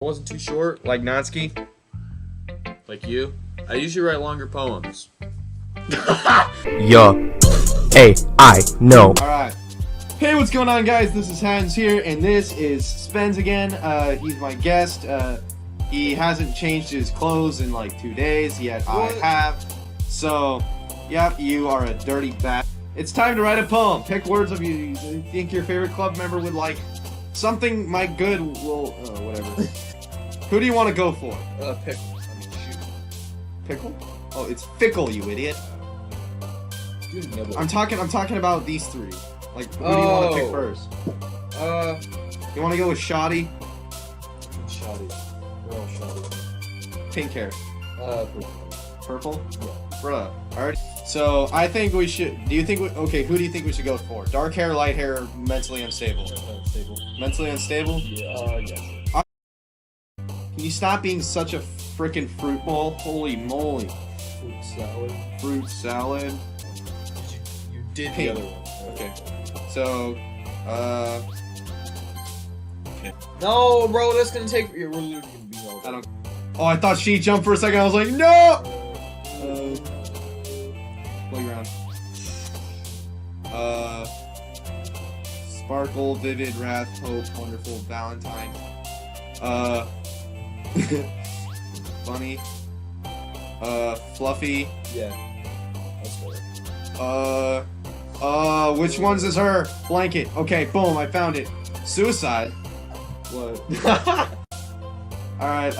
Wasn't too short, like Natsuki. Like you. I usually write longer poems. Yo. Hey, I know. Alright. Hey, what's going on, guys? This is Hans here, and this is Sbenz again. He's my guest. He hasn't changed his clothes in like 2 days, yet I have. So, yep, you are a dirty bat. It's time to write a poem. Pick words of you think your favorite club member would like. Something my good will, whatever. Who do you want to go for? Pickle. I mean, shoot. Pickle? Oh, it's fickle, you idiot. I'm talking about these three. Like, who do you want to pick first? You want to go with Shoddy? Shoddy. We're all shoddy. Pink hair. Purple. Purple? Yeah. Bruh. Alright. So, I think we should... Okay, who do you think we should go for? Dark hair, light hair, mentally unstable? Stable. Mentally unstable? Yeah, yes. Can you stop being such a freaking fruit bowl? Holy moly. Fruit salad. Fruit salad. You did Pink. the other one. Okay. So, No, bro, that's gonna take... We're literally gonna be all I don't... Oh, I thought she jumped for a second. I was like, no! Playground. Sparkle, vivid, wrath, hope, wonderful, Valentine. Bunny. Fluffy. Yeah. That's better. Which one's is her? Blanket. Okay, boom, I found it. Suicide. What? Alright,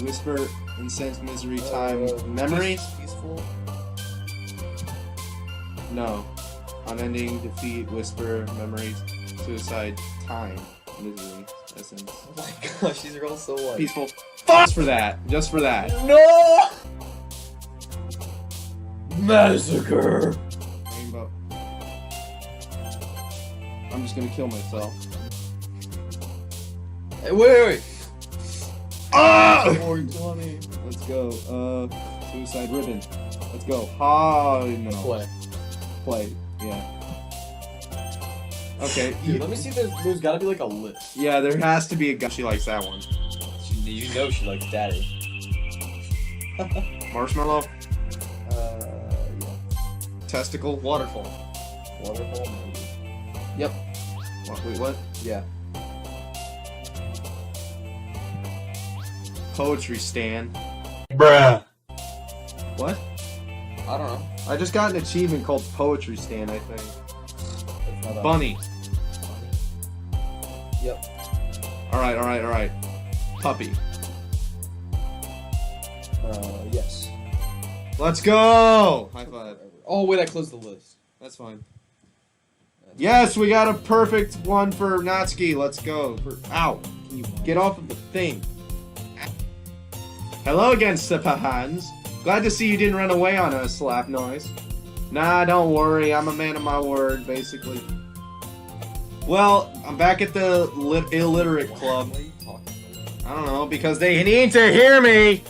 whisper, incense, misery, time, memory? Peaceful. No. Unending, defeat, whisper, memories, suicide, time, misery, essence. Oh my gosh, these are all so what? Peaceful. Just for that. Just for that. No! Massacre! Rainbow. I'm just gonna kill myself. Hey, wait! Ah! 420. Let's go. Suicide ribbon. Let's go. Ha, no. Play. Yeah. Okay. Dude, let me see if there's gotta be like a list. Yeah, there has to be a guy. She likes that one. You know she likes daddy. Marshmallow. Yeah. Testicle. Waterfall. Waterfall maybe. Yep. Wait, what? Yeah. Poetry stand. Bruh. What? I don't know. I just got an achievement called Poetry Stand, I think. That's not Bunny. Yep. Alright. Puppy. Yes. Let's go! High five. Oh wait, I closed the list. That's fine. Yes, we got a perfect one for Natsuki. Let's go. Ow. Can you get off of the thing? Hello again, Sepahans. Glad to see you didn't run away on us, slap noise. Nah, don't worry. I'm a man of my word, basically. Well, I'm back at the illiterate club. What are you talking about? I don't know, because they need to hear me!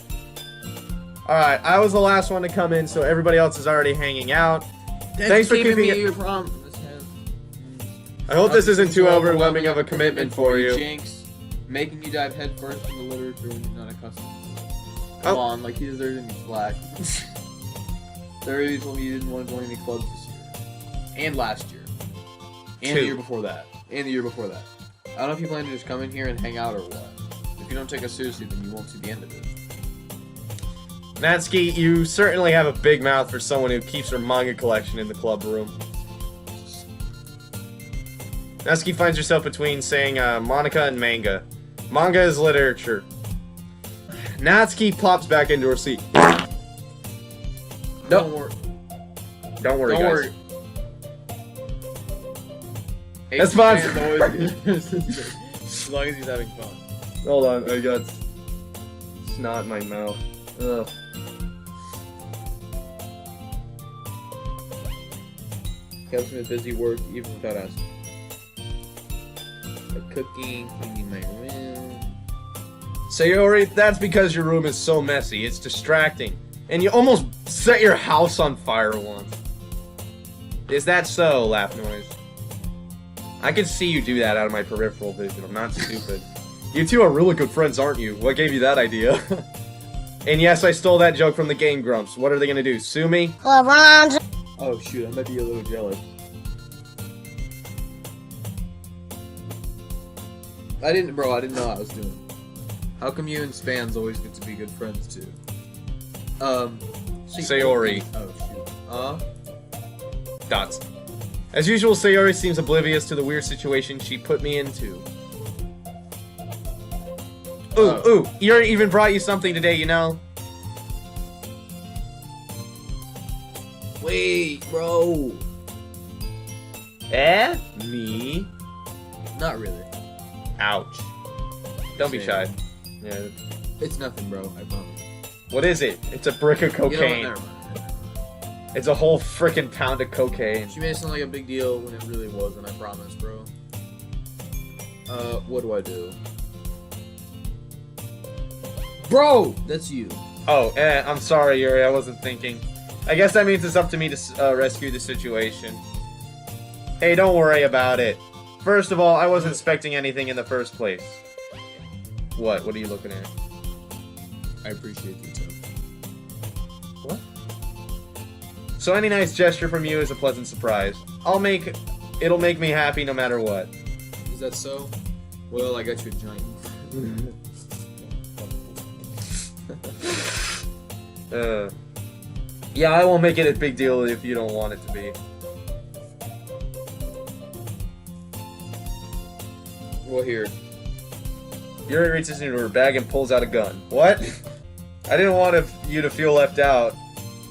Alright, I was the last one to come in, so everybody else is already hanging out. Thanks for keeping it. your promise. I hope this isn't too overwhelming of a commitment for you. Jinx, making you dive headfirst in the literature when you're not accustomed. Come on, like he deserves any slack. They already told me you didn't want to join any clubs this year. And last year. And the year before that. And the year before that. I don't know if you plan to just come in here and hang out or what. If you don't take us seriously, then you won't see the end of it. Natsuki, you certainly have a big mouth for someone who keeps her manga collection in the club room. Natsuki finds herself between saying Monica and manga. Manga is literature. Natsuki plops back into her seat. Don't worry. Don't worry, Don't guys. worry. That's fun. As long as he's having fun. Hold on, I got snot in my mouth. Ugh. Kept me busy work even without asking. Like cooking, cleaning my room. Sayori, that's because your room is so messy. It's distracting. And you almost set your house on fire once. Is that so, laugh noise? I can see you do that out of my peripheral vision. I'm not stupid. You two are really good friends, aren't you? What gave you that idea? And yes, I stole that joke from the Game Grumps. What are they gonna do? Sue me? Oh shoot, I might be a little jealous. I didn't know what I was doing. How come you and Sbenz always get to be good friends too? Sayori. Oh shoot. Dots. As usual, Sayori seems oblivious to the weird situation she put me into. Ooh, Yuri even brought you something today, you know? Wait, bro. Me? Not really. Ouch. Don't be shy. Yeah. It's nothing, bro. I promise. What is it? It's a brick of cocaine. You know what? Never mind. It's a whole frickin' pound of cocaine. She made it sound like a big deal when it really wasn't, I promise, bro. What do I do? Bro! That's you. Oh, I'm sorry, Yuri. I wasn't thinking. I guess that means it's up to me to rescue the situation. Hey, don't worry about it. First of all, I wasn't expecting anything in the first place. What? What are you looking at? I appreciate you too. What? So any nice gesture from you is a pleasant surprise. It'll make me happy no matter what. Is that so? Well, I got you a giant. Yeah, I won't make it a big deal if you don't want it to be. Well, here. Yuri reaches into her bag and pulls out a gun. What? I didn't want you to feel left out,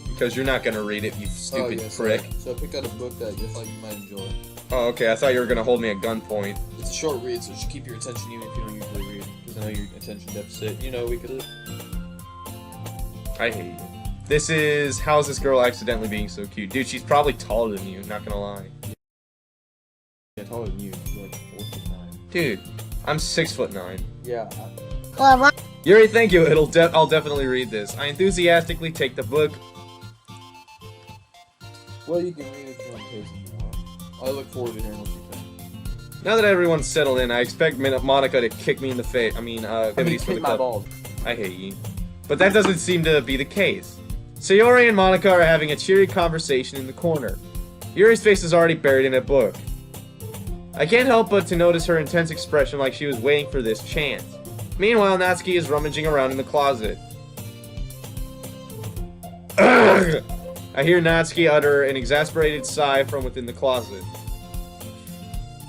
because you're not gonna read it, you stupid prick. So I picked out a book that I just thought you might enjoy. Oh, okay, I thought you were gonna hold me at gunpoint. It's a short read, so it should keep your attention even if you don't usually read. Because I know your attention deficit. You know, we could... I hate you. This is How's This Girl Accidentally Being So Cute? Dude, she's probably taller than you, not gonna lie. Yeah, taller than you. You're like 4'9". Dude, I'm 6'9". Yeah. Yuri, thank you. I'll definitely read this. I enthusiastically take the book. Well, you can read it if you want to pace it more. I look forward to hearing what you think. Now that everyone's settled in, I expect Monica to kick me in the face. Activities for the club. Balls. I hate you. But that doesn't seem to be the case. Sayori and Monica are having a cheery conversation in the corner. Yuri's face is already buried in a book. I can't help but to notice her intense expression like she was waiting for this chance. Meanwhile, Natsuki is rummaging around in the closet. I hear Natsuki utter an exasperated sigh from within the closet.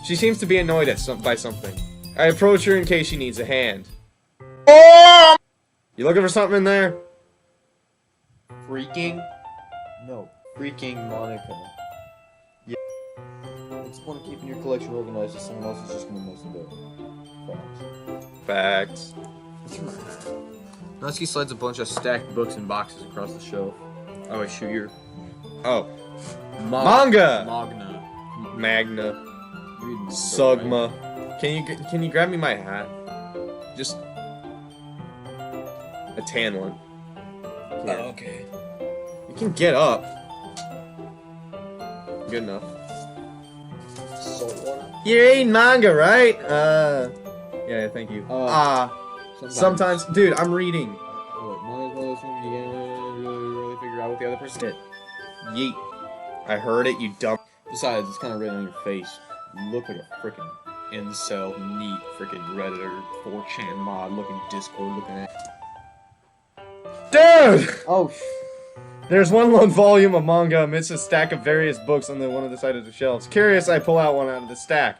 She seems to be annoyed by something. I approach her in case she needs a hand. You looking for something in there? Freaking? No. Freaking Monica. Yeah. What's the point of keeping your collection organized if someone else is just gonna mess it up? Facts. Natsuki slides a bunch of stacked books and boxes across the shelf. Oh, wait, shoot, you're... Oh. Manga! Magna. Magna. Sugma. Can you grab me my hat? Just... a tan one. Oh, okay. You can get up. Good enough. Salt water? You're eating manga, right? Yeah, thank you. Sometimes. Dude, I'm reading. Look, manga's one of those things you can't really figure out what the other person did. Yeet. I heard it, you dumb. Besides, it's kind of written on your face. You look like a freaking incel, neat, freaking Redditor, 4chan mod looking Discord looking at. Dude! Oh, There's one lone volume of manga amidst a stack of various books on one of the side of the shelves. Curious, I pull out one out of the stack.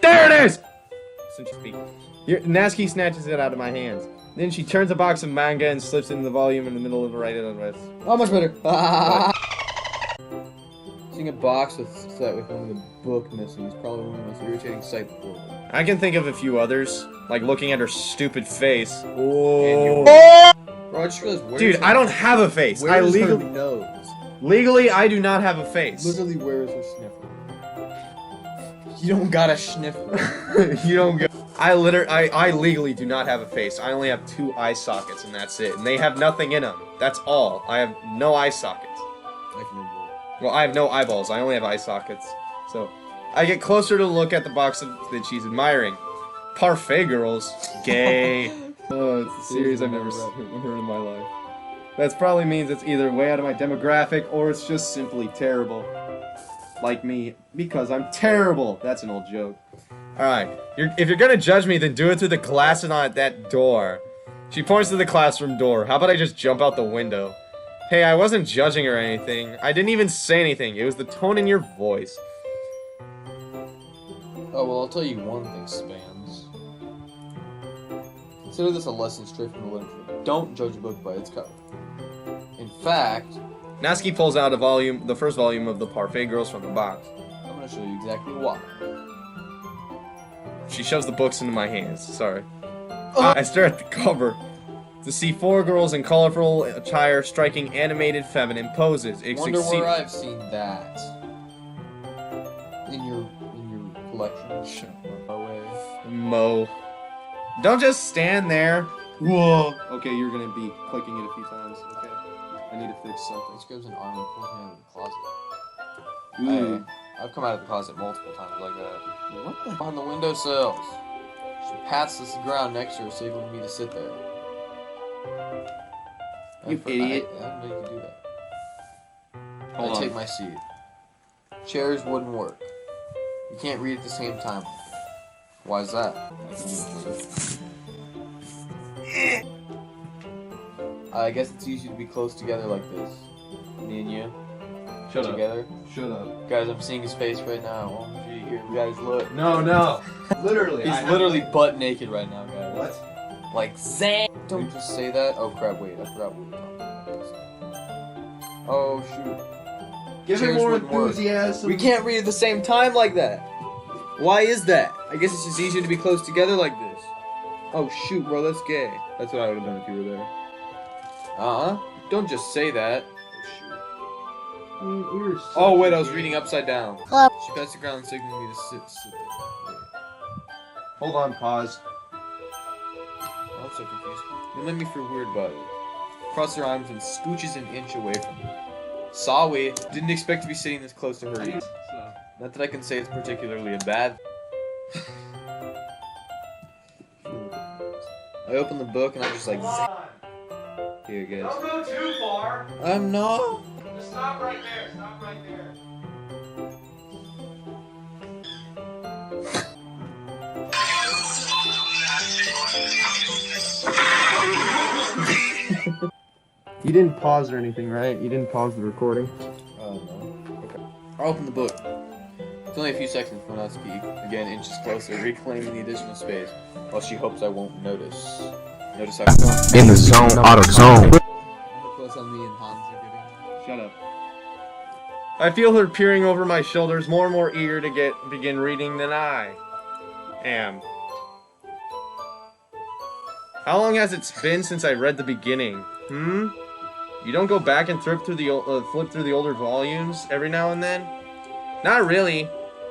There it is! Since you speak. Natsuki snatches it out of my hands. Then she turns a box of manga and slips it in the volume in the middle of the right unrest. oh, much better. Seeing a box with one of the book missing is probably one of the most irritating sights in the world. I can think of a few others, like looking at her stupid face. Oh. Bro, I just realized Dude, I don't have a face. Where is her nose? Legally, I do not have a face. Literally, where is her sniffer? You don't got a sniffer. You don't go. I legally do not have a face. I only have 2 eye sockets, and that's it. And they have nothing in them. That's all. I have no eye sockets. Well, I have no eyeballs. I only have eye sockets. So, I get closer to look at the box that she's admiring. Parfait Girls. Gay. Oh, it's a series I've never heard in my life. That probably means it's either way out of my demographic or it's just simply terrible. Like me, because I'm terrible. That's an old joke. Alright, if you're gonna judge me, then do it through the glass and not at that door. She points to the classroom door. How about I just jump out the window? Hey, I wasn't judging her or anything. I didn't even say anything. It was the tone in your voice. Oh, well, I'll tell you one thing, Sbenz. Consider this a lesson straight from the literature. Don't judge a book by its cover. In fact... Natsuki pulls out the first volume of the Parfait Girls from the box. I'm gonna show you exactly why. She shoves the books into my hands. Sorry. I stare at the cover to see 4 girls in colorful attire striking animated feminine poses. Wonder where I've seen that. In your collection. Shut up. Away. Mo. Don't just stand there. Whoa. Okay, you're gonna be clicking it a few times. Okay. I need to fix something. This goes in armor pulls me out of the closet. Ooh. I've come out of the closet multiple times like that. What the? On the windowsills. She pats the ground next to her, signaling me to sit there. You idiot. I didn't know you could do that. Hold I on. take my seat. Chairs wouldn't work. You can't read at the same time. Why is that? I guess it's easier to be close together like this. Me and you. Shut up. Together. Shut up. Guys, I'm seeing his face right now. OMG, here, guys, look. No, no. Literally. He's literally butt naked right now, guys. What? Like, zang! Don't just say that. Oh, crap, wait. I forgot what we were talking about. Oh, shoot. Give Chairs it more wouldn't work. enthusiasm. We can't read at the same time like that. Why is that? I guess it's just easier to be close together like this. Oh, shoot, bro, that's gay. That's what I would have done if you were there. Uh-huh. Don't just say that. Oh, wait, I was reading upside down. She pats the ground, signaling me to sit there. Hold on, pause. I'm so confused. You let me feel weird about it. Cross her arms and scooches an inch away from me. Sorry, didn't expect to be sitting this close to her either. Not that I can say it's particularly a bad. I open the book and I'm just like, here, guys. Don't go too far. I'm not. Just stop right there. Stop right there. You didn't pause or anything, right? You didn't pause the recording. Oh, no. Okay. I'll open the book. It's only a few seconds when I speak. Again, inches closer, reclaiming the additional space, while she hopes I won't notice. Notice how In the zone, out of zone. how close on me and Hans are getting. Shut up. I feel her peering over my shoulders, more and more eager to begin reading than I am. How long has it been since I read the beginning? You don't go back and flip through the older volumes every now and then? Not really.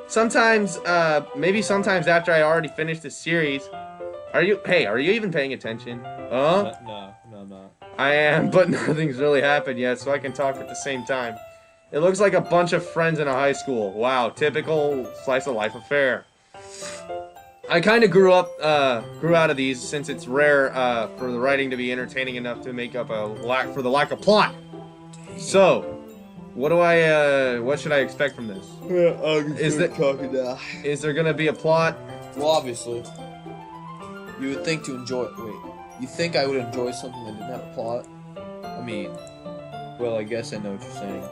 Sometimes, maybe sometimes after I already finished the series. Are you even paying attention? No. I am, but nothing's really happened yet, so I can talk at the same time. It looks like a bunch of friends in a high school. Wow, typical slice of life affair. I kind of grew out of these since it's rare for the writing to be entertaining enough to make up for the lack of plot. So, what should I expect from this? Is there gonna be a plot? Well, obviously. You would think to enjoy it. Wait. You think I would enjoy something that didn't have a plot? I mean, well, I guess I know what you're saying.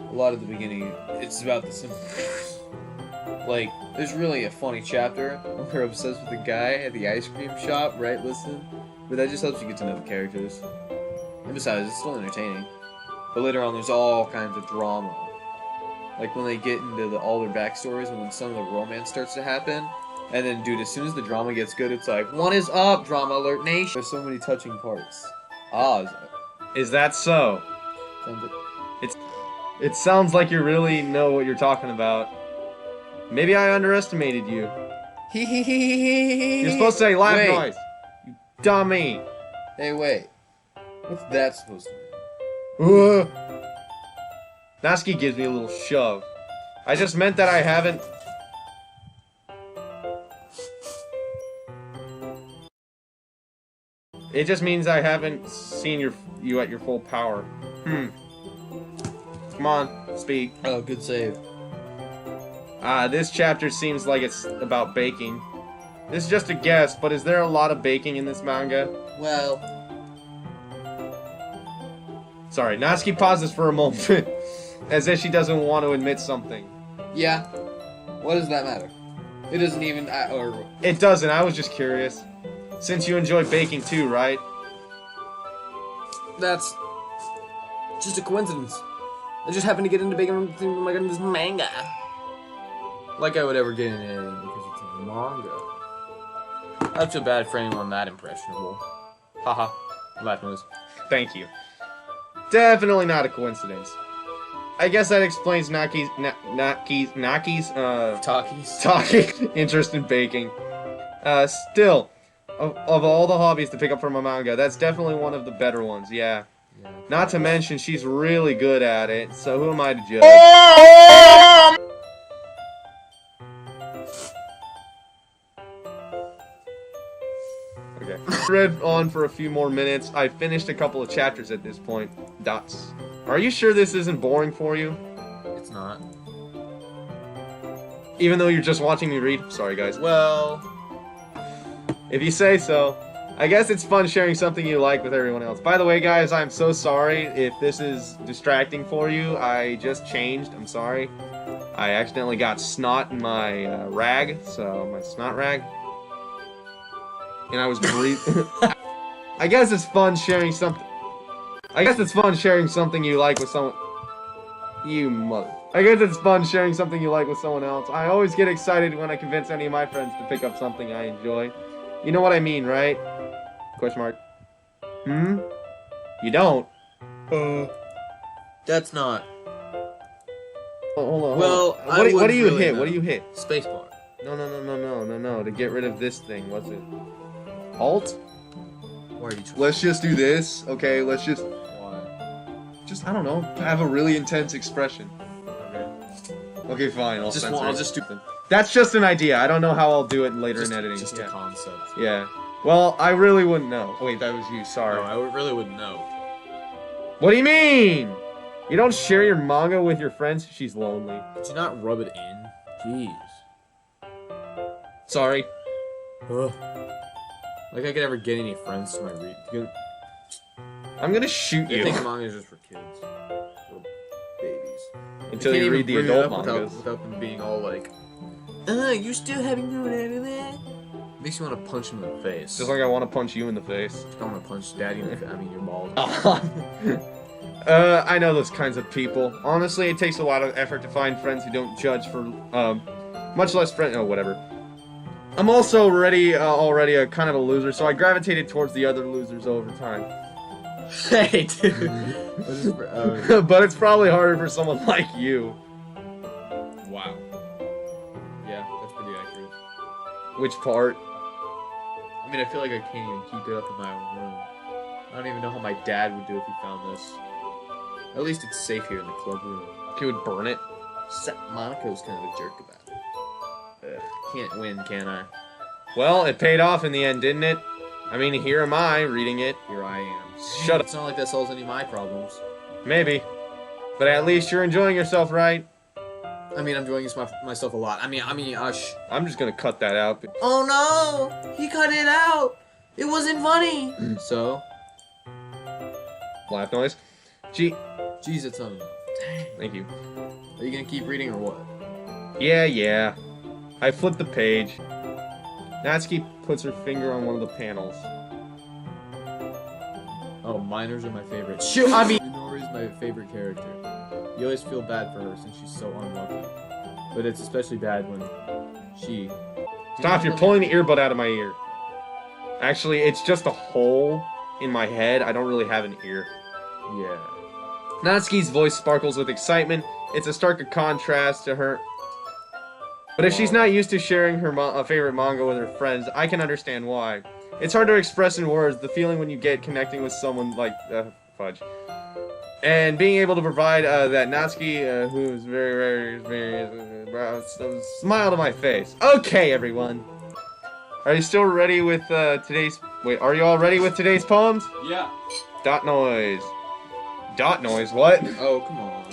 A lot of the beginning, it's about the simple things. Like, there's really a funny chapter when we're obsessed with the guy at the ice cream shop, right? Listen. But that just helps you get to know the characters. And besides, it's still entertaining. But later on, there's all kinds of drama. Like when they get into all their backstories and when some of the romance starts to happen. And then, dude, as soon as the drama gets good, it's like, one is up, drama alert nation. There's so many touching parts. Is that so? Sounds like... It sounds like you really know what you're talking about. Maybe I underestimated you. You're supposed to say laugh Wait. noise. You dummy. Hey, wait. What's that supposed to mean? Natsuki gives me a little shove. I just meant that I haven't... It just means I haven't seen you at your full power. Come on, speak. Oh, good save. This chapter seems like it's about baking. This is just a guess, but is there a lot of baking in this manga? Well... Sorry, Natsuki pauses for a moment, as if she doesn't want to admit something. Yeah. What does that matter? It doesn't even... It doesn't, I was just curious. Since you enjoy baking too, right? That's... just a coincidence. I just happened to get into baking in this manga. Like I would ever get into anything because it's a manga. Not so bad for anyone that impressionable. Haha. Laugh noise. Thank you. Definitely not a coincidence. I guess that explains Naki's talking interest in baking. Still, of all the hobbies to pick up from a manga, that's definitely one of the better ones, yeah. Not to mention, she's really good at it, so who am I to judge? Okay. Read on for a few more minutes. I finished a couple of chapters at this point. Dots. Are you sure this isn't boring for you? It's not. Even though you're just watching me read? Sorry, guys. Well... if you say so. I guess it's fun sharing something you like with everyone else. By the way, guys, I'm so sorry if this is distracting for you. I just changed. I'm sorry. I accidentally got snot in my rag, so my snot rag. And I was breathing. I guess it's fun sharing something. I guess it's fun sharing something you like with someone. You mother. I guess it's fun sharing something you like with someone else. I always get excited when I convince any of my friends to pick up something I enjoy. You know what I mean, right? Question mark. You don't? That's not. Oh, hold on. Well, what do you hit? What do you hit? Spacebar. No. To get rid of this thing. What's it? Alt? Why are you trying? Let's just do this. Okay, let's just... Why? Just, I don't know, have a really intense expression. Okay, fine, I'll just do it. That's just an idea. I don't know how I'll do it later in editing. Just a concept. Yeah. Well, I really wouldn't know. Oh, wait, that was you. Sorry. No, I really wouldn't know. What do you mean? You don't share your manga with your friends? She's lonely. Did you not rub it in? Jeez. Sorry. Ugh. Like I could ever get any friends to my read. I'm gonna shoot you. I think manga is just for kids. Little babies. Until you read the adult mangas. Without them being all like, you still haven't gone out of that? Makes you want to punch him in the face. Just like I want to punch you in the face. I want to punch Daddy in the face. I mean, you're bald. I know those kinds of people. Honestly, it takes a lot of effort to find friends who don't judge for, much less whatever. I'm also already a kind of a loser, so I gravitated towards the other losers over time. Hey, dude. But it's probably harder for someone like you. Wow. Yeah, that's pretty accurate. Which part? I mean, I feel like I can't even keep it up in my own room. I don't even know how my dad would do if he found this. At least it's safe here in the club room. He would burn it. Monaco's kind of a jerk about it. Can't win, can I? Well, it paid off in the end, didn't it? I mean, here am I, reading it. Here I am. Shut up. It's not like that solves any of my problems. Maybe. But at least you're enjoying yourself, right? I mean, I'm enjoying myself a lot. I mean, I'm just gonna cut that out. Oh no! He cut it out! It wasn't funny! So? Laugh noise. Jeez, it's not enough. Thank you. Are you gonna keep reading or what? Yeah. I flipped the page. Natsuki puts her finger on one of the panels. Oh, minors are my favorite. Shoot! I mean, Minori's my favorite character. You always feel bad for her since she's so unlucky. But it's especially bad when she... Stop, you're pulling the earbud out of my ear. Actually, it's just a hole in my head. I don't really have an ear. Yeah. Natsuki's voice sparkles with excitement. It's a stark contrast to her... But if she's not used to sharing her favorite manga with her friends, I can understand why. It's hard to express in words the feeling when you get connecting with someone like... fudge. And being able to provide that Natsuki, who is very smile to my face. Okay, everyone. Are you still ready with today's... Wait, are you all ready with today's poems? Yeah. Dot noise. Dot noise, what? Oh, come on.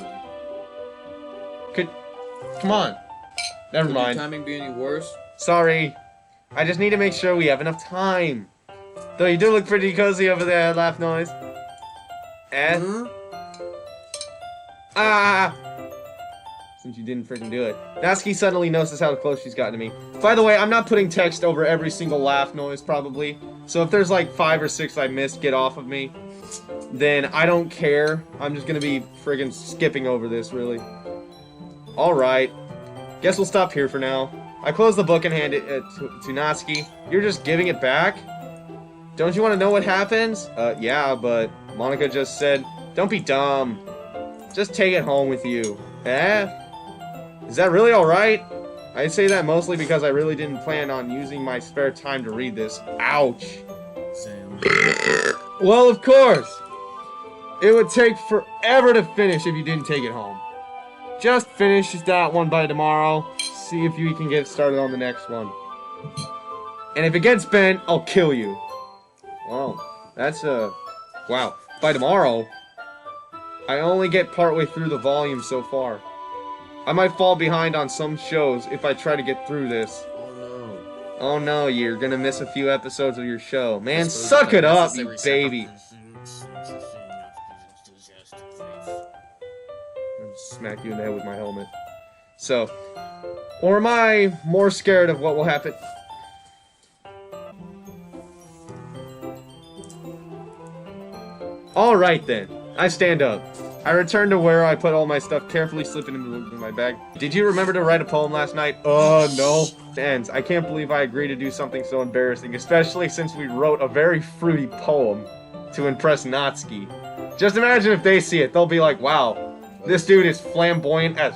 Come on. Never Could mind. your timing be any worse? Sorry. I just need to make sure we have enough time. Though you do look pretty cozy over there, laugh noise. Eh? Hmm? Ah! Since you didn't freaking do it. Natsuki suddenly notices how close she's gotten to me. By the way, I'm not putting text over every single laugh noise, probably. So if there's like 5 or 6 I missed, get off of me. Then I don't care. I'm just gonna be friggin' skipping over this, really. Alright. Guess we'll stop here for now. I close the book and hand it to Natsuki. You're just giving it back? Don't you want to know what happens? Yeah, but Monica just said, don't be dumb. Just take it home with you. Eh? Is that really alright? I say that mostly because I really didn't plan on using my spare time to read this. Ouch. Sam. Well, of course. It would take forever to finish if you didn't take it home. Just finish that one by tomorrow. See if you can get started on the next one. And if it gets bent, I'll kill you. Wow. That's wow. By tomorrow? I only get partway through the volume so far. I might fall behind on some shows if I try to get through this. Oh no. Oh no, you're gonna miss a few episodes of your show. Man, suck it up, you baby. Smack you in the head with my helmet. So, or am I more scared of what will happen? Alright then, I stand up. I return to where I put all my stuff, carefully slipping into my bag. Did you remember to write a poem last night? No. Sbenz, I can't believe I agreed to do something so embarrassing, especially since we wrote a very fruity poem to impress Natsuki. Just imagine if they see it, they'll be like, wow, this dude is flamboyant as...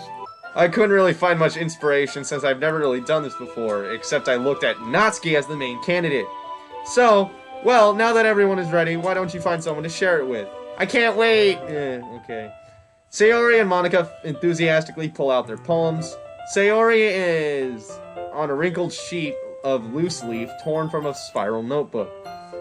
I couldn't really find much inspiration since I've never really done this before, except I looked at Natsuki as the main candidate. So, well, now that everyone is ready, why don't you find someone to share it with? I can't wait! Okay. Sayori and Monica enthusiastically pull out their poems. Sayori is on a wrinkled sheet of loose leaf torn from a spiral notebook.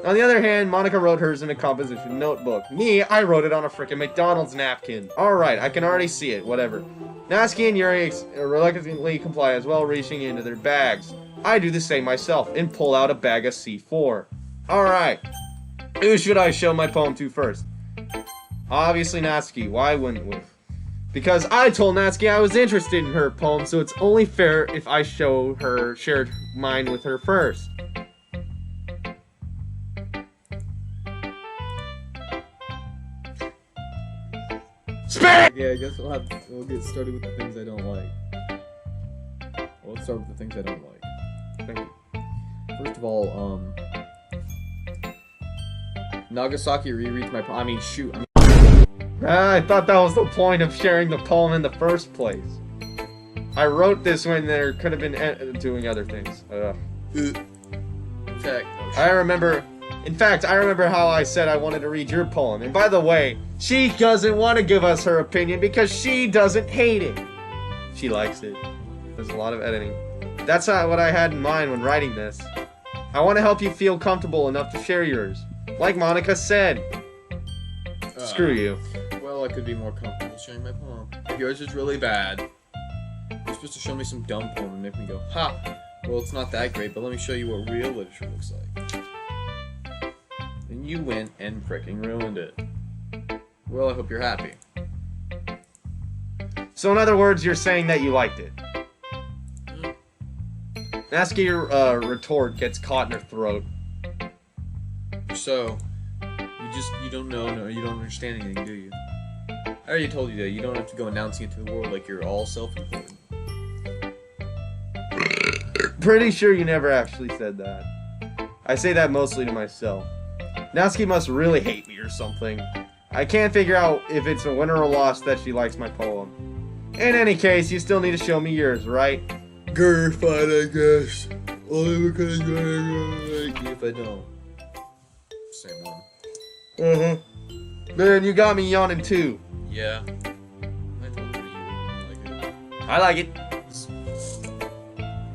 On the other hand, Monica wrote hers in a composition notebook. Me, I wrote it on a frickin' McDonald's napkin. Alright, I can already see it, whatever. Natsuki and Yuri reluctantly comply as well, reaching into their bags. I do the same myself and pull out a bag of C4. Alright. Who should I show my poem to first? Obviously Natsuki. Why wouldn't we? Because I told Natsuki I was interested in her poem, so it's only fair if I shared mine with her first. Spit! Yeah, I guess we'll get started with the things I don't like. Well, let's start with the things I don't like. Thank you. First of all, Nagasaki rereads my poem. I mean, shoot. I thought that was the point of sharing the poem in the first place. I wrote this when there could have been doing other things. In fact, I remember how I said I wanted to read your poem. And by the way, she doesn't want to give us her opinion because she doesn't hate it. She likes it. There's a lot of editing. That's not what I had in mind when writing this. I want to help you feel comfortable enough to share yours. Like Monica said. Screw you. Well, I could be more comfortable sharing my poem. If yours is really bad, you're supposed to show me some dumb poem and make me go, ha! Well, it's not that great, but let me show you what real literature looks like. And you went and fricking ruined it. Well, I hope you're happy. So in other words, you're saying that you liked it. Natsuki's retort gets caught in her throat. So, you don't know, no, you don't understand anything, do you? I already told you that you don't have to go announcing it to the world like you're all self-important. Pretty sure you never actually said that. I say that mostly to myself. Natsuki must really hate me or something. I can't figure out if it's a win or a loss that she likes my poem. In any case, you still need to show me yours, right? Grr, fine, I guess. Only because you're like you if I don't. Same one. Man, you got me yawning too. Yeah. I told you you wouldn't like it. I like it.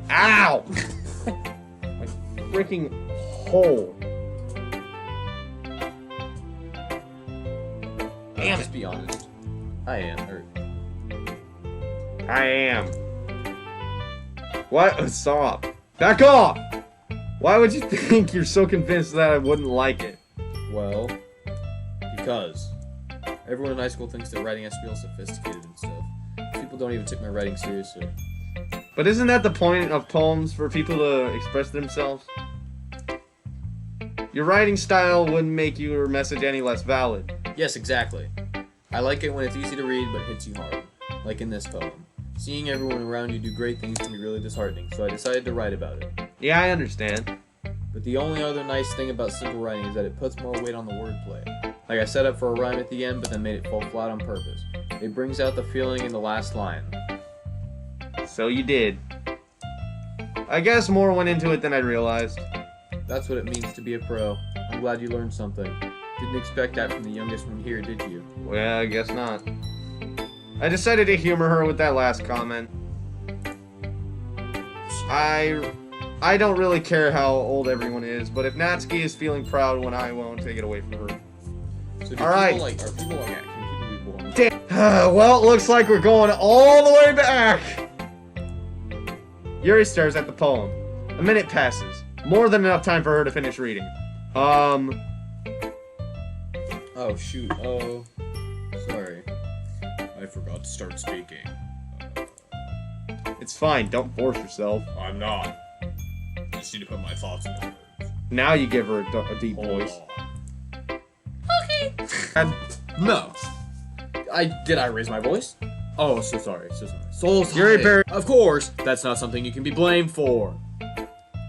Ow! freaking hole. Damn Just be honest. I am hurt. I am. What? Stop. Back off! Why would you think you're so convinced that I wouldn't like it? Well, because everyone in high school thinks that writing has to be all sophisticated and stuff. People don't even take my writing seriously. But isn't that the point of poems, for people to express themselves? Your writing style wouldn't make your message any less valid. Yes, exactly. I like it when it's easy to read but hits you hard. Like in this poem. Seeing everyone around you do great things can be really disheartening, so I decided to write about it. Yeah, I understand. But the only other nice thing about simple writing is that it puts more weight on the wordplay. Like I set up for a rhyme at the end, but then made it fall flat on purpose. It brings out the feeling in the last line. So you did. I guess more went into it than I realized. That's what it means to be a pro. I'm glad you learned something. Didn't expect that from the youngest one here, did you? Well, I guess not. I decided to humor her with that last comment. I don't really care how old everyone is, but if Natsuki is feeling proud when I won't take it away from her. So All right. Are people like, can people be born? Damn. Well, it looks like we're going all the way back. Yuri stares at the poem. A minute passes. More than enough time for her to finish reading. Oh shoot. Oh, sorry. I forgot to start speaking. It's fine. Don't force yourself. I'm not. I just need to put my thoughts into words. Now you give her a deep Hold voice. on. Okay. No. Did I raise my voice? Oh, so sorry. So sorry. Yuri Barry. Of course, that's not something you can be blamed for.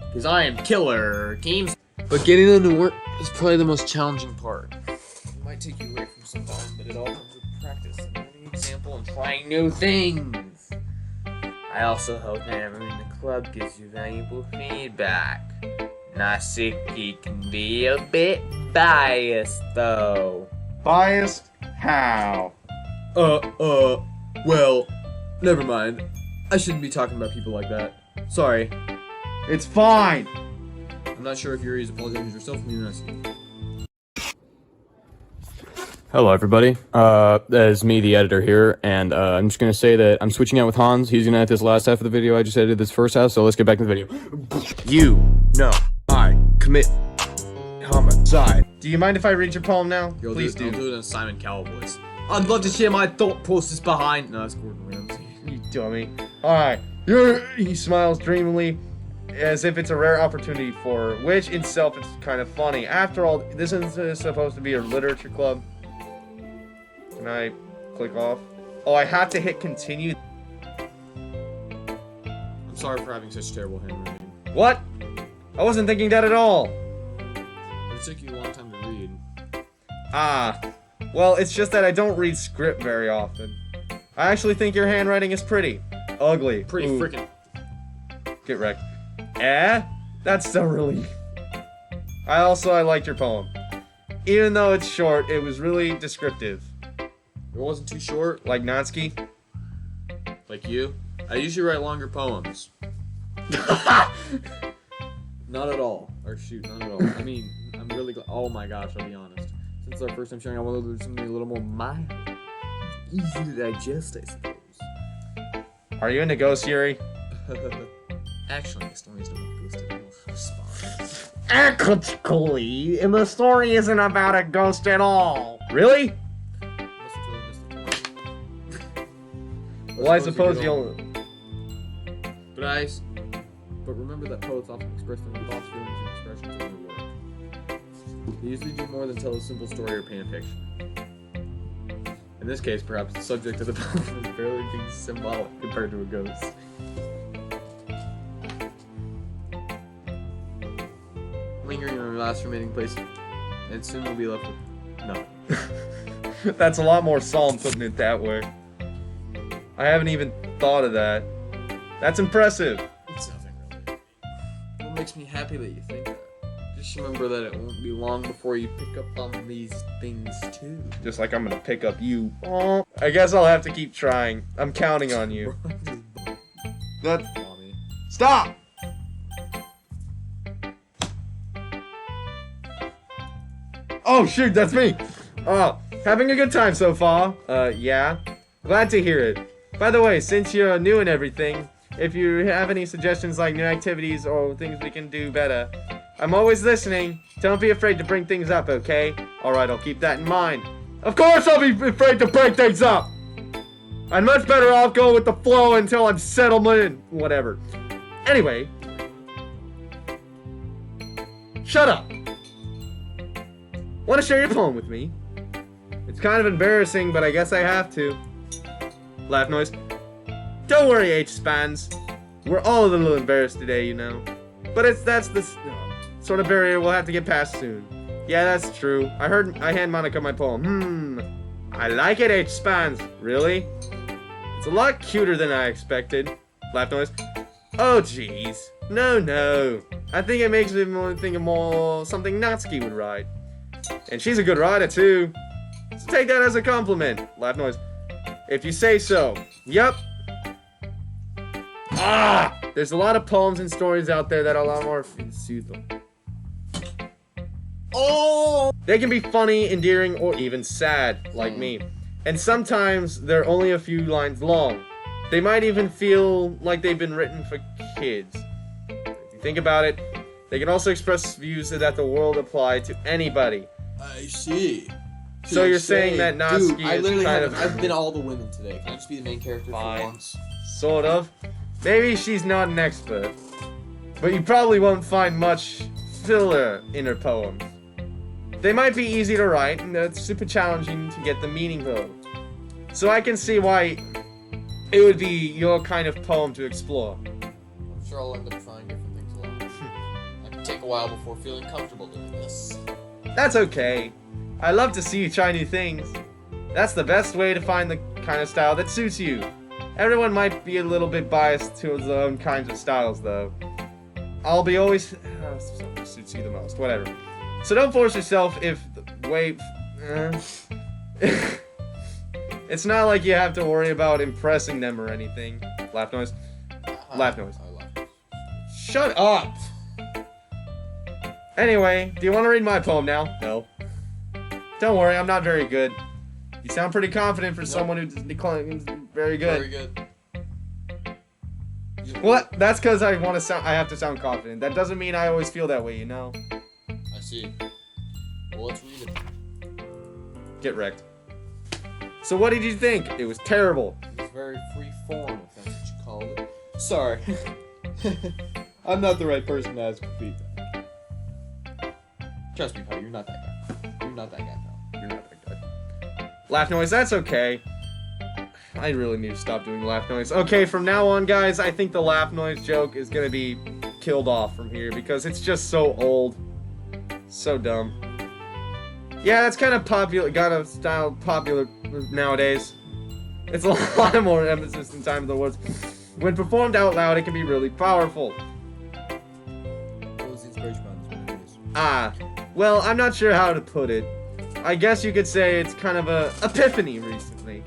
Because I am killer teams. But getting them to work is probably the most challenging part. It might take you away from some time, but it all comes with practice and learning example and trying new things. I also hope that everyone in the club gives you valuable feedback. Natsuki can be a bit biased, though. Biased? How? Well, never mind. I shouldn't be talking about people like that. Sorry. It's fine. I'm not sure if Yuri is apologizing to herself from you, Natsuki. Hello, everybody. That is me, the editor here, and I'm just gonna say that I'm switching out with Hans. He's gonna edit this last half of the video. I just edited this first half, so let's get back to the video. I commit homicide. Do you mind if I read your poem now? Please I'll do it in Simon Cowell voice. I'd love to share my thought process behind. No, that's Gordon Ramsay. You dummy. Alright. He smiles dreamily, as if it's a rare opportunity for her, which in itself is kind of funny. After all, this is supposed to be a literature club. Can I click off? Oh, I have to hit continue. I'm sorry for having such terrible handwriting. What? I wasn't thinking that at all. But it took you a long time to read. Ah. Well, it's just that I don't read script very often. I actually think your handwriting is pretty. Ugly. Pretty Ooh. freaking. Get wrecked. Eh? That's so relief. I liked your poem. Even though it's short, it was really descriptive. It wasn't too short, Like Natsuki? like you. I usually write longer poems. Not at all. Or shoot, not at all. I mean, I'm really glad. Oh my gosh, I'll be honest. Since our first time sharing, I wanted to do something a little more mild. Easy to digest, I suppose. Are you into Ghost Yuri? Actually, the story is about ghosted response. Actually, and the story isn't about a ghost at all. Really? Must have totally missed the point. Well, I suppose you'll... But remember that poets often express their own thoughts, feelings, and expressions in their work. They usually do more than tell a simple story or paint a picture. In this case, perhaps the subject of the poem is barely being symbolic compared to a ghost. Lingering in our last remaining place, and soon we'll be left with no. That's a lot more solemn putting it that way. I haven't even thought of that. That's impressive. It's nothing really. What makes me happy that you think that? Just remember that it won't be long before you pick up on these things too. Just like I'm gonna pick up you. Oh, I guess I'll have to keep trying. I'm counting on you. That... Mommy. Stop! Oh, shoot, that's me. Oh, having a good time so far. Yeah. Glad to hear it. By the way, since you're new and everything, if you have any suggestions like new activities or things we can do better, I'm always listening. Don't be afraid to bring things up, okay? Alright, I'll keep that in mind. Of course I'll be afraid to break things up! I'd much better off go with the flow until I'm settled in. Whatever. Anyway. Shut up! Want to share your poem with me? It's kind of embarrassing, but I guess I have to. Laugh noise. Don't worry, Sbenz. We're all a little embarrassed today, you know. But that's the sort of barrier we'll have to get past soon. Yeah, that's true. I hand Monica my poem. I like it, Sbenz. Really? It's a lot cuter than I expected. Laugh noise. Oh, jeez. No. I think it makes me think of more something Natsuki would write. And she's a good writer, too. So take that as a compliment. Laugh noise. If you say so. Yep. There's a lot of poems and stories out there that are a lot more soothing. Oh! They can be funny, endearing, or even sad, like me. And sometimes they're only a few lines long. They might even feel like they've been written for kids. If you think about it, they can also express views that the world apply to anybody. I see. So you're saying that Natsuki Dude, I is literally kind have, of... I've been all the women today. Can I just be the main character Fine. for once? Sort of. Maybe she's not an expert. But you probably won't find much filler in her poems. They might be easy to write, and they're super challenging to get the meaning of. So I can see why it would be your kind of poem to explore. I'm sure I'll end up trying different things along. I can take a while before feeling comfortable doing this. That's okay. I love to see you try new things. That's the best way to find the kind of style that suits you. Everyone might be a little bit biased to their own kinds of styles, though. I'll be always... something suits you the most, whatever. So don't force yourself if... Wait... It's not like you have to worry about impressing them or anything. Laugh noise. Laugh noise. I laugh. Shut up! Anyway, do you want to read my poem now? No. Don't worry, I'm not very good. You sound pretty confident for someone who's very good. Very good. What? That's because I have to sound confident. That doesn't mean I always feel that way, you know? I see. Well, let's read it. Get wrecked. So what did you think? It was terrible. It was very free form, if that's what you called it. Sorry. I'm not the right person to ask for feedback. Trust me, pal, you're not that guy. You're not that guy, pal. You're not that guy. Laugh noise, that's okay. I really need to stop doing laugh noise. Okay, from now on, guys, I think the laugh noise joke is gonna be killed off from here because it's just so old. So dumb. Yeah, that's kind of popular, popular nowadays. It's a lot more emphasis in time of the words. When performed out loud, it can be really powerful. What was the inspiration behind this one? Well, I'm not sure how to put it. I guess you could say it's kind of a epiphany recently.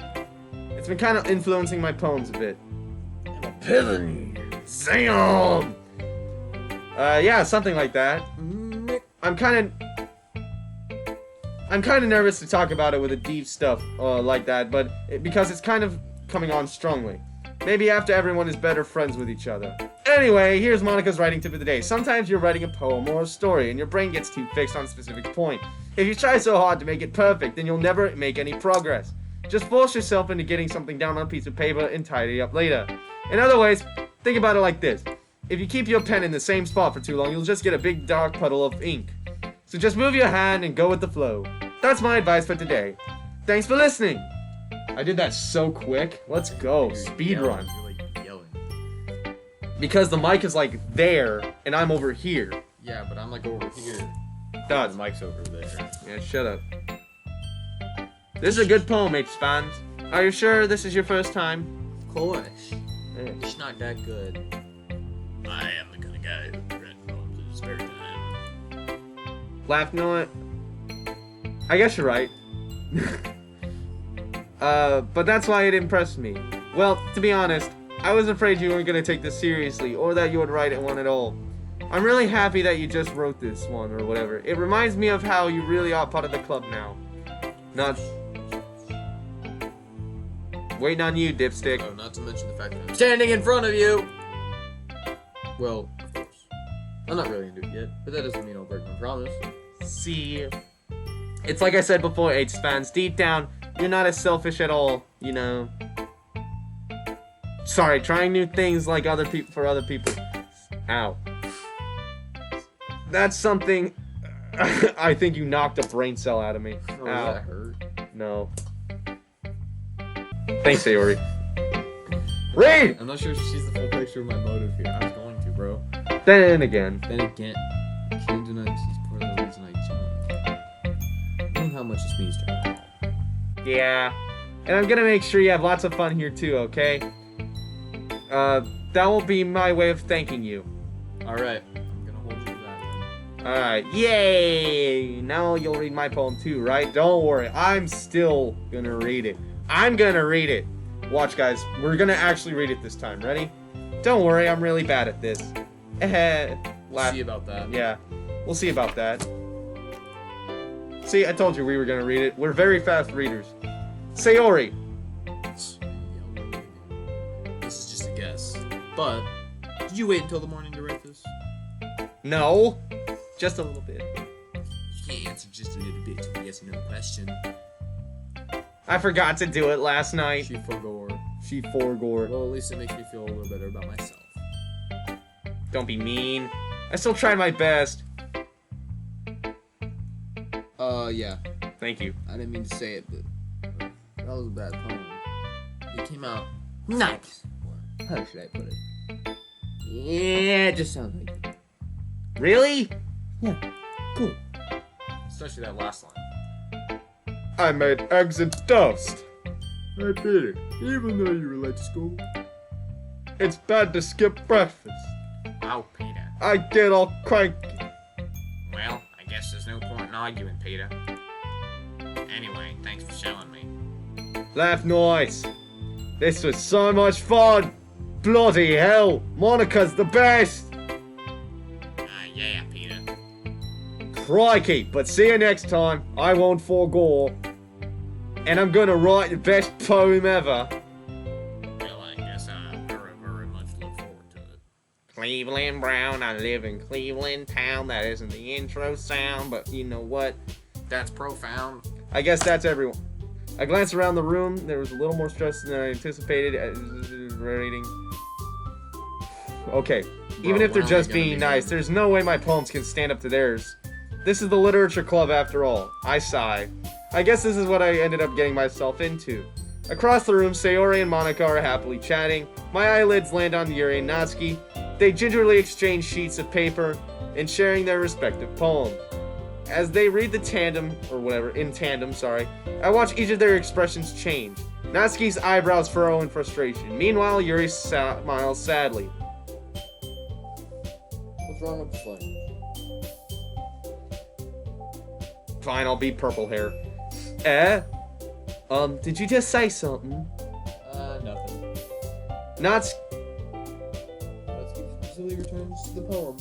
It's been kind of influencing my poems a bit. An epiphany. Sam. Yeah, something like that. I'm kind of nervous to talk about it with a deep stuff like that, but because it's kind of coming on strongly. Maybe after everyone is better friends with each other. Anyway, here's Monica's writing tip of the day. Sometimes you're writing a poem or a story and your brain gets too fixed on a specific point. If you try so hard to make it perfect, then you'll never make any progress. Just force yourself into getting something down on a piece of paper and tidy up later. In other ways, think about it like this. If you keep your pen in the same spot for too long, you'll just get a big dark puddle of ink. So just move your hand and go with the flow. That's my advice for today. Thanks for listening. I did that so quick. Let's go. Speed run. You're like yelling. Because the mic is like there and I'm over here. Yeah, but I'm like over here. God. The mic's over there. Yeah, shut up. This is a good poem, Sbenz. Are you sure this is your first time? Of course. Yeah. It's not that good. I am the kind of guy who read poems in his spare time. Laugh, no. I guess you're right. But that's why it impressed me. Well, to be honest, I was afraid you weren't gonna take this seriously, or that you would write one at all. I'm really happy that you just wrote this one or whatever. It reminds me of how you really are part of the club now. Not waiting on you, dipstick. Oh, not to mention the fact that I'm standing in front of you. Well, of course. I'm not really into it yet, but that doesn't mean I'll break my promise. See, it's like I said before, Sbenz. Deep down, you're not as selfish at all. You know. Sorry, trying new things like other people for other people. Ow. That's something. I think you knocked a brain cell out of me. Oh, Ow. that hurt. No. Thanks, Sayori. Read! I'm not sure if she sees the full picture of my motive here. I was going to, bro. Then again. Then again, can't deny she's part of the reason I joined. I know how much this means to her. Yeah. And I'm gonna make sure you have lots of fun here too, okay? That will be my way of thanking you. Alright, I'm gonna hold you to that. Alright, yay! Now you'll read my poem too, right? Don't worry, I'm still gonna read it. I'm gonna read it. Watch, guys, we're gonna actually read it this time. Ready? Don't worry, I'm really bad at this. We'll see about that. Yeah, we'll see about that. See, I told you we were gonna read it. We're very fast readers. Sayori. This is just a guess. But, did you wait until the morning to write this? No. Just a little bit. You can't answer just a little bit to a yes or no question. I forgot to do it last night. She forgore. She forgore. Well, at least it makes me feel a little better about myself. Don't be mean. I still tried my best. Yeah. Thank you. I didn't mean to say it, but that was a bad poem. It came out nice. Or how should I put it? Yeah, it just sounds like it. Really? Yeah, cool. Especially that last line. I made eggs and toast. Hey, Peter, even though you were late to school. It's bad to skip breakfast. Wow, Peter. I get all cranky. Well, I guess there's no point in arguing, Peter. Anyway, thanks for showing me. Laugh noise. This was so much fun. Bloody hell. Monica's the best. Yeah, Peter. Crikey. But see you next time. I won't forgore. And I'm gonna write the best poem ever. Well, I guess I very much look forward to it. Cleveland Brown, I live in Cleveland town. That isn't the intro sound, but you know what? That's profound. I guess that's everyone. I glanced around the room. There was a little more stress than I anticipated. Rating. Okay. Even if they're just being nice, there's no way my poems can stand up to theirs. This is the literature club after all. I sigh. I guess this is what I ended up getting myself into. Across the room, Sayori and Monica are happily chatting. My eyelids land on Yuri and Natsuki. They gingerly exchange sheets of paper and sharing their respective poems. As they read in tandem, I watch each of their expressions change. Natsuki's eyebrows furrow in frustration. Meanwhile, Yuri smiles sadly. What's wrong with this line? Fine, I'll be purple hair. Did you just say something? Nothing. Natsuki. Let's easily returns to the poem.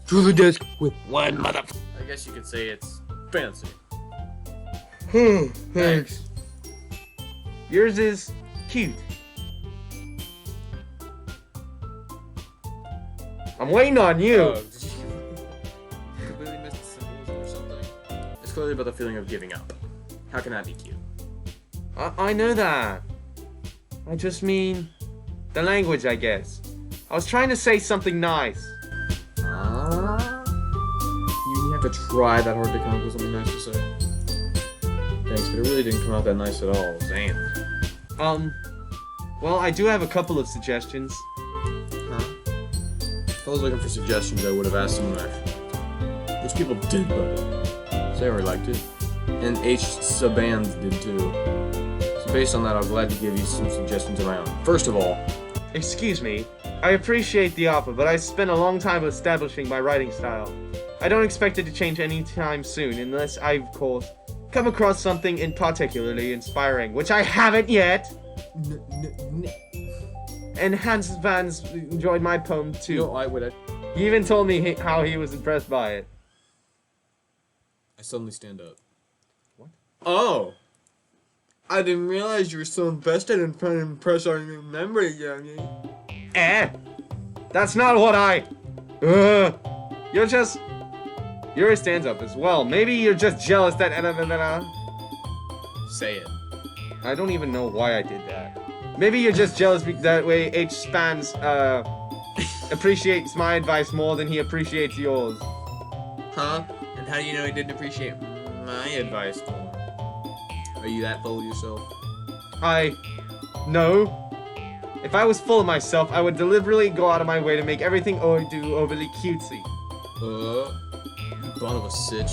To the desk with one mother. I guess you could say it's fancy. Thanks. Yours is cute. I'm waiting on you. Oh, did you completely miss the symbolism or something? It's clearly about the feeling of giving up. How can that be cute? I know that. I just mean the language, I guess. I was trying to say something nice. You have to try that hard to come up with something nice to say. Thanks, but it really didn't come out that nice at all. Damn. Well, I do have a couple of suggestions. Huh? If I was looking for suggestions, I would have asked someone actually. Which people did, but Sayori liked it. And Sbenz did too. So based on that, I'm glad to give you some suggestions of my own. First of all, Excuse me. I appreciate the offer, but I spent a long time establishing my writing style. I don't expect it to change anytime soon, unless I, of course, come across something in particularly inspiring, which I haven't yet. And Hans Vans enjoyed my poem too. no, I would. He even told me how he was impressed by it. I suddenly stand up. What? Oh! I didn't realize you were so invested in trying to impress our new member, Yogi. That's not what I... Yuri stands up as well. Maybe you're just jealous that... Say it. I don't even know why I did that. Maybe you're just jealous that way Sbenz appreciates my advice more than he appreciates yours. Huh? And how do you know he didn't appreciate my advice more? Are you that full of yourself? No. If I was full of myself, I would deliberately go out of my way to make everything I do overly cutesy. You bun of a sitch.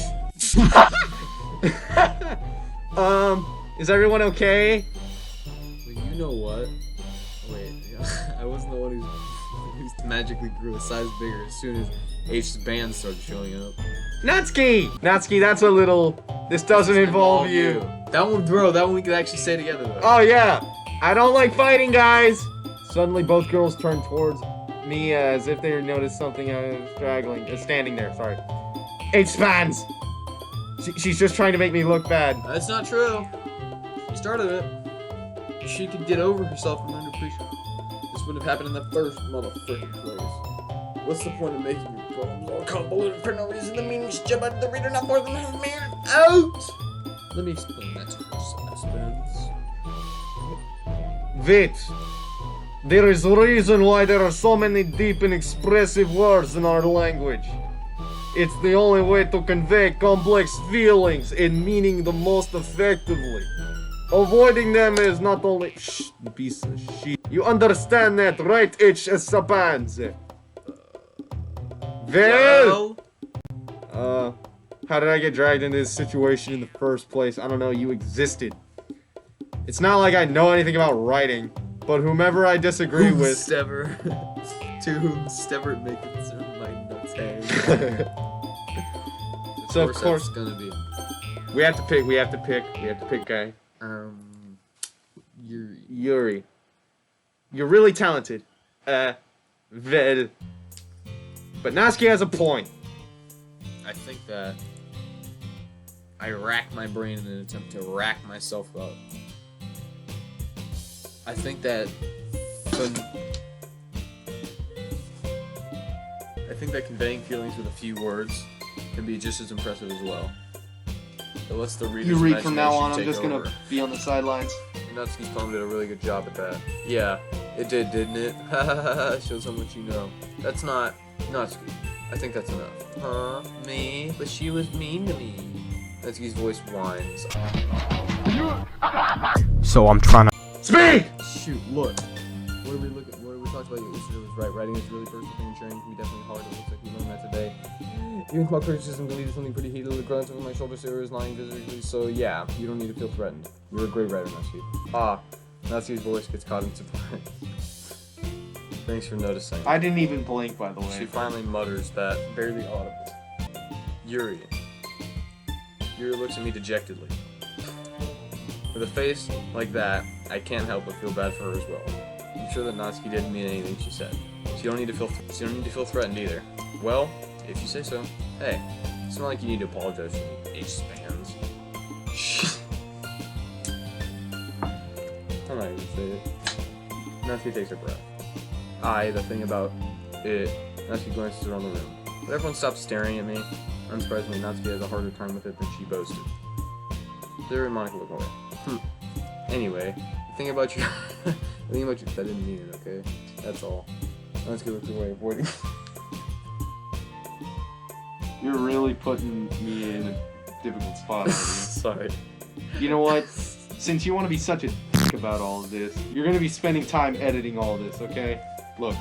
Is everyone okay? Well, you know what? Wait, I wasn't the one who magically grew a size bigger as soon as Sbenz started showing up. Natsuki! Natsuki, that's a little... This doesn't involve you. That one, bro, that one we could actually say together, though. Oh, yeah. I don't like fighting, guys. Suddenly, both girls turn towards me as if they noticed something standing there, sorry. Sbenz! She's just trying to make me look bad. That's not true. She started it. She could get over herself and learn to appreciate it. This wouldn't have happened in the first motherfucking place. What's the point of making your problems all convoluted for no reason? The meanings jump out of the reader not more than half man out! Let me explain that to you, Sbenz. Wait. There is a reason why there are so many deep and expressive words in our language. It's the only way to convey complex feelings and meaning the most effectively. Avoiding them is not only... Shh, piece of shit. You understand that, right, Sbenz? Well... how did I get dragged into this situation in the first place? I don't know, you existed. It's not like I know anything about writing, but whomever I disagree with... To whomstever it may concern my nuts hang. So of course... it's gonna be... We have to pick, guy. Yuri. You're really talented. Well... But Natsuki has a point. I think that I rack my brain in an attempt to rack myself up. I think that conveying feelings with a few words can be just as impressive as well. It lets the reader's You read from now on, imagination I'm just take gonna over. be on the sidelines. And Natsuki's poem did a really good job at that. Yeah, it did, didn't it? Shows how much you know. That's not Natsuki. I think that's enough. Huh? Me? But she was mean to me. Natsuki's voice whines. So I'm trying to. Speak! Shoot, look. What did we talk about yesterday was right. Writing is really personal thing and sharing can be definitely hard. It looks like we learned that today. Even small criticism can lead to something pretty heated. The glance over my shoulder, Sarah is lying physically, so yeah, you don't need to feel threatened. You're a great writer, Natsuki. Natsuki's voice gets caught in surprise. Thanks for noticing. I didn't even blink, by the She way. finally mutters that, barely audible. Yuri. Yuri looks at me dejectedly. With a face like that, I can't help but feel bad for her as well. I'm sure that Natsuki didn't mean anything she said. So you don't need to feel threatened either. Well, if you say so. Hey, it's not like you need to apologize to me, Sbenz. I'm not even gonna say it. Natsuki takes her breath. The thing about it, Natsuki glances around the room. But everyone stops staring at me. Unsurprisingly, Natsuki has a harder time with it than she boasted. Sarah and Monica look away. Anyway, the thing about you... I didn't mean it, okay? That's all. Natsuki looks away, avoiding... You're really putting me in a difficult spot, aren't you? Sorry. You know what? Since you want to be such a dick about all of this, you're going to be spending time editing all this, okay? Look.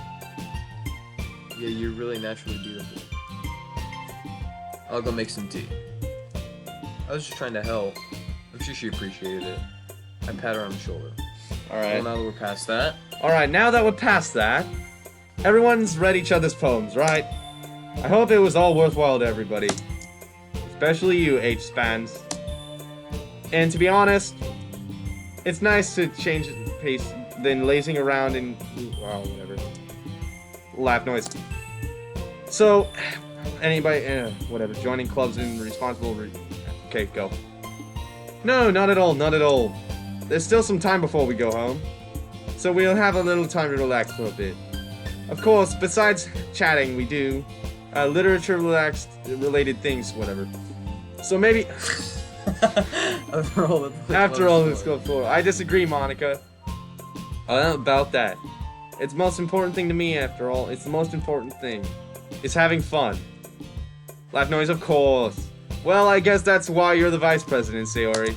Yeah, you're really naturally beautiful. I'll go make some tea. I was just trying to help. I'm sure she appreciated it. I pat her on the shoulder. Alright. Well, now that we're past that... Alright, now that we're past that, everyone's read each other's poems, right? I hope it was all worthwhile to everybody. Especially you, Sbenz. And to be honest, it's nice to change the pace than lazing around and... well, whatever. Laugh noise. So, anybody, whatever, joining clubs and responsible. Okay, go. No, not at all, not at all. There's still some time before we go home, so we'll have a little time to relax for a bit. Of course, besides chatting, we do literature-related things, whatever. So maybe. After all, let's go forward. I disagree, Monica. About that. It's the most important thing to me, after all. It's the most important thing. It's having fun. Laugh noise, of course. Well, I guess that's why you're the vice president, Sayori.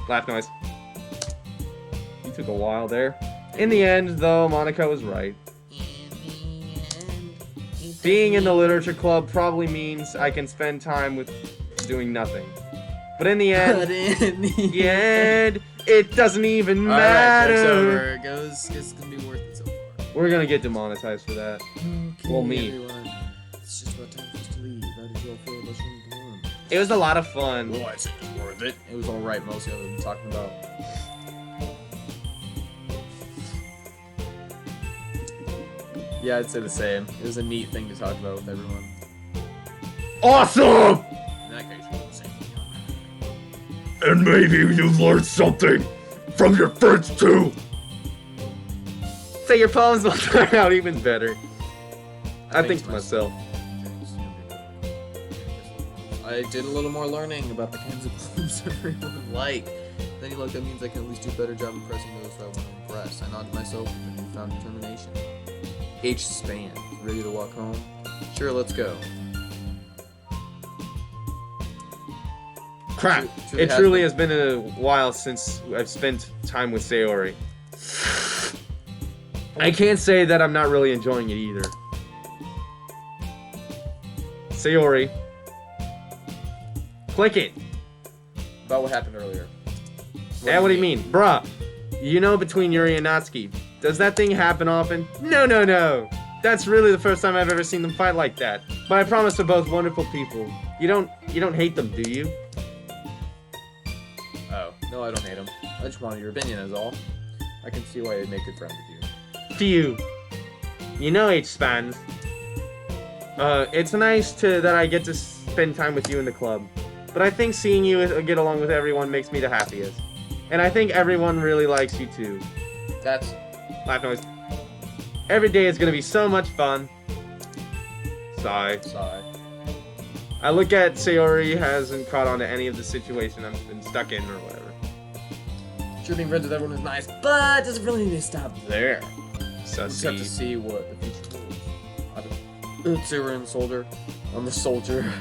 Laugh noise. You took a while there. In the end, though, Monica was right. Being in the literature club probably means I can spend time with doing nothing. But in the end, it doesn't even matter. Alright, over. It's gonna be worth it so far. We're gonna get demonetized for that. Okay, Well, me. Everyone. It's just about time for us to leave. How did you all feel about showing Bloom? It was a lot of fun. Well, I said it was worth it. It was alright, mostly other than talking about. Yeah, I'd say the same. It was a neat thing to talk about with everyone. Awesome! In that case, we're the same. And maybe you've learned something from your friends too. Say your poems will turn out even better. I think to myself. I did a little more learning about the kinds of clubs everyone like. Then he looked, that means I can at least do a better job impressing those who I want to impress. I nodded myself with a newfound determination. Sbenz, ready to walk home? Sure, let's go. Crap. It truly has been a while since I've spent time with Sayori. I can't say that I'm not really enjoying it either. Sayori. Click it. About what happened earlier. What do you mean? Bruh, you know between Yuri and Natsuki, does that thing happen often? No. That's really the first time I've ever seen them fight like that. But I promise they're both wonderful people. You don't hate them, do you? Oh, no, I don't hate him. I just wanted your opinion, is all. I can see why they'd make good friends with you. Phew. You know, Sbenz. It's nice that I get to spend time with you in the club. But I think seeing you get along with everyone makes me the happiest. And I think everyone really likes you too. That's... Laugh noise. Every day is gonna be so much fun. Sigh. I look at Sayori hasn't caught on to any of the situation I've been stuck in or whatever. Sure, being friends with everyone is nice, but it doesn't really need to stop there. So We just have to see what the future holds. Sayori and the soldier. I'm the soldier.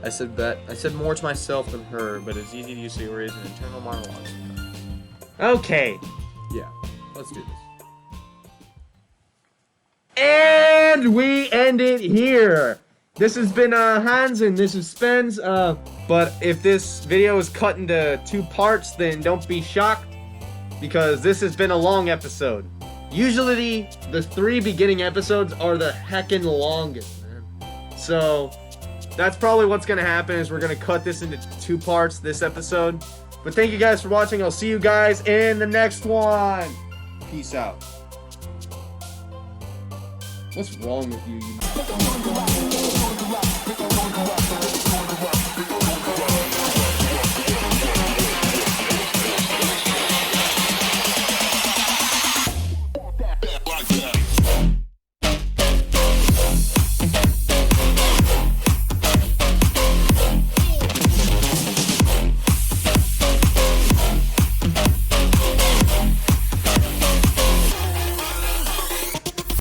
I said more to myself than her, but it's easy to use Sayori as an internal monologue sometimes. Okay. Yeah, let's do this. And we end it here. This has been Hans and this is Sbenz. But if this video is cut into 2 parts, then don't be shocked, because this has been a long episode. Usually the 3 beginning episodes are the heckin' longest, man. So that's probably what's gonna happen, is we're gonna cut this into 2 parts this episode. But thank you guys for watching. I'll see you guys in the next one. Peace out. What's wrong with you?